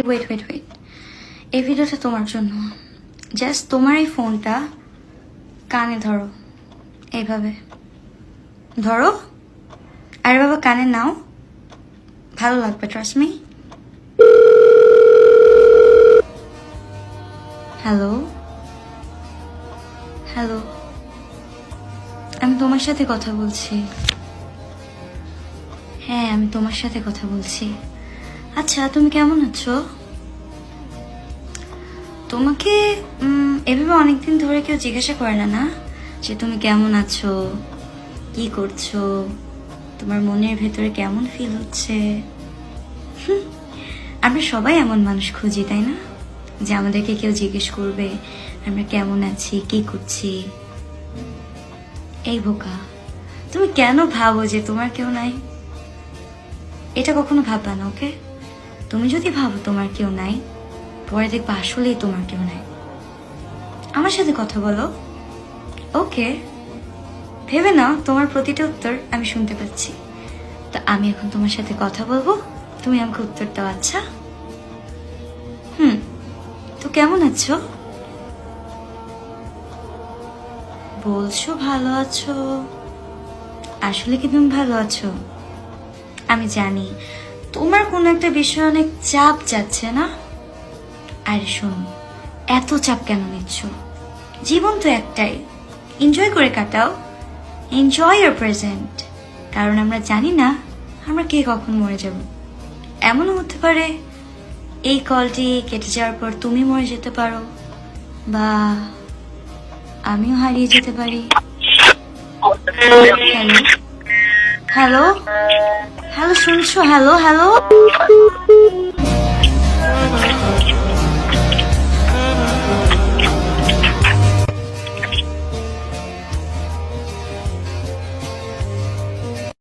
Wait wait wait, এই ভিডিওটা তোমার জন্য। জাস্ট তোমার এই ফোনটা কানে ধরো, এইভাবে ধরো। আরে বাবা কানে নাও, ভালো লাগবে, ট্রাস্ট মি। হ্যালো হ্যালো, আমি তোমার সাথে কথা বলছি। হ্যাঁ আমি তোমার সাথে কথা বলছি। আচ্ছা তুমি কেমন আছো? তোমাকে এভাবে অনেকদিন ধরে কেউ জিজ্ঞাসা করে না, না যে তুমি কেমন আছো, কি করছো, তোমার মনের ভেতরে কেমন ফিল হচ্ছে। আমরা সবাই এমন মানুষ খুঁজি, তাই না? যে আমাদেরকে কেউ জিজ্ঞেস করবে আমরা কেমন আছি, কি করছি। এই বোকা, তুমি কেন ভাবো যে তোমার কেউ নাই? এটা কখনো ভাববা না, ওকে? তুমি যদি ভাবো তোমার কেউ নাই, পরে দেখবা আসলেই তোমার কেউ নাই। আমার সাথে কথা বলো, ওকে? ভেবে নাও তোমার প্রতিটা উত্তর আমি শুনতে পাচ্ছি। তো আমি এখন তোমার সাথে কথা বলবো, তুমি আমাকে উত্তর দাও, আচ্ছা? তো কেমন আছো? বলছো ভালো আছো, আসলে কি তুমি ভালো আছো? আমি জানি তোমার কোনো একটা বিষয় অনেক চাপ যাচ্ছে না। আরে শোনো, এত চাপ কেন নিচ্ছ? জীবন তো একটাই, এনজয় করে কাটাও। Enjoy your present. কারণ আমরা জানি না আমরা কে কখন মরে যাব। এমনও হতে পারে এই কলটি কেটে যাওয়ার পর তুমি মরে যেতে পারো, বা আমিও হারিয়ে যেতে পারি। হ্যালো হ্যালো হ্যালো, শুনছো? Hello hello.